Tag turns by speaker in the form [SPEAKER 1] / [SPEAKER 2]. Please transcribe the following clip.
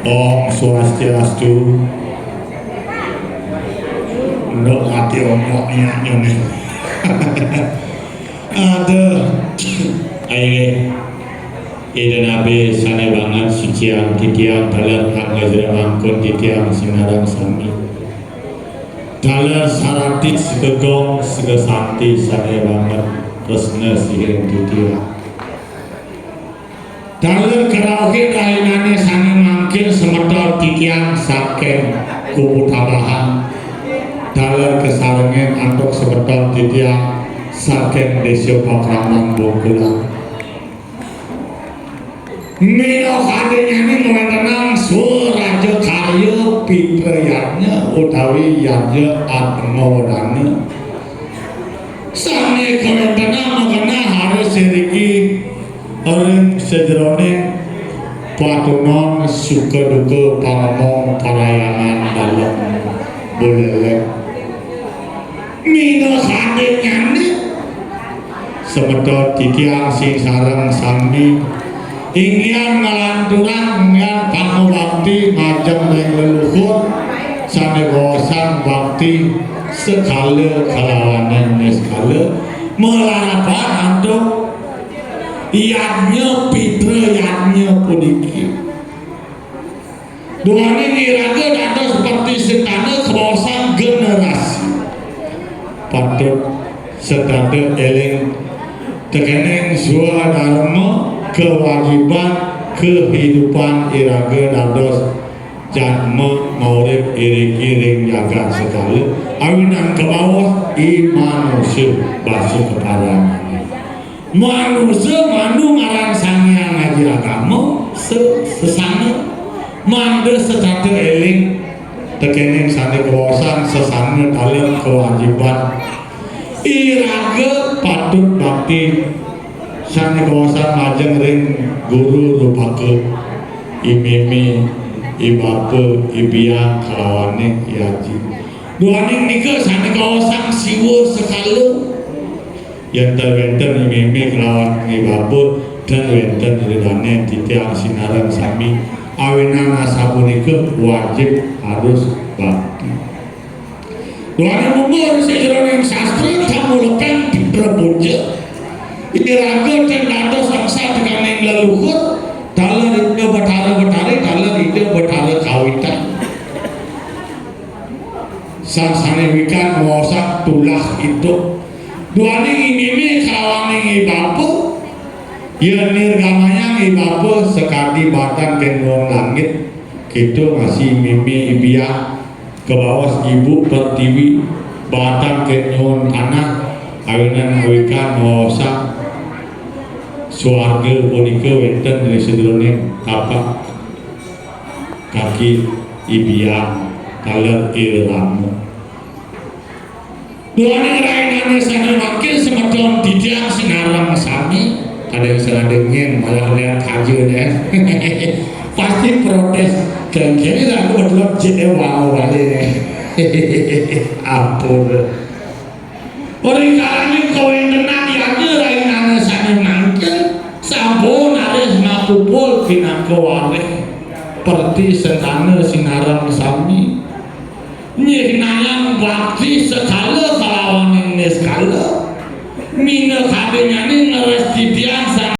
[SPEAKER 1] Om Swastiastu. Ndok ati omongnya nyone. Aduh. Aye. Ida nabi sane banget suciang titiang dalam hak ngajra mangkun titiang sinarang sami. Dalam sarati segegong segesanti sane banget resna sihing titiang. Dalam karaoke dahinane sane mangkin semedol titiang saking kubu tabahan. Dalam kesarengen antuk semedol titiang saking desyo pakraman Bogor. Mino kadenya ini mengenang suraja karya pitrayatnya utawi yadya atmawadana sane kawentana mengenang harus seriki orang sejroning patunon suka duka pamong parayangan dalam boleh Mino kadenya ini semedot titiang sing sareng sami ingin ngalanturan dengan kamu bakti ngajak yang leluhur sampai bosan bakti sekala kalawanan sekala melarapan untuk yadnya pitra yadnya puniki dua ini raga ada seperti setana kebawasan generasi patut setana eling tekeneng suara dharma kewajiban kehidupan iraga dados jadma maurib iring-iring jaga sekali awinan ke bawah manusia basuh kepada manusia mandu ngarang sangya ngaji agama sesana manda secata eling tekening sane kewawasan sesana dalam kewajiban iraga patut bakti sane kawasan majeng ring guru rupake imimi ibapa ibiang kalawane yaji duaning nika sane kawasan siwa sekala yang terwenten imimi kelawan ibapa dan wenten ridane titiang sinaran sami awinan asapunika wajib harus bakti duaning umur sejroning sastra tamulekan diperpuja iraga dan dado samsa dengan yang leluhur dalam itu betara-betara dalam itu betara kawitan sangsane wikan wasak tulah itu duani ini kawaning ibapu ya nirgamayang ibapu sekali badan kenuang langit gitu masih mimi ibiah ke bawah ibu pertiwi badan kenuang anak awinan awikan wasak suarga punika wenten dari sedroning tapak kaki ibiang kaler irlamu duane rainane sana wakil semedon didiang sinarang sami kadang seladengin malah lihat kaje deh pasti protes dan kini aku berdua jadi wow balik ampun orang kalanya kau yang tenang diaja rainane sana mangkel sampun aris mapupul kinang kewareh perti setana sinarang sami nyirnayang bakti sekala kalawan ini sekala mina kabenya ini ngeres didiang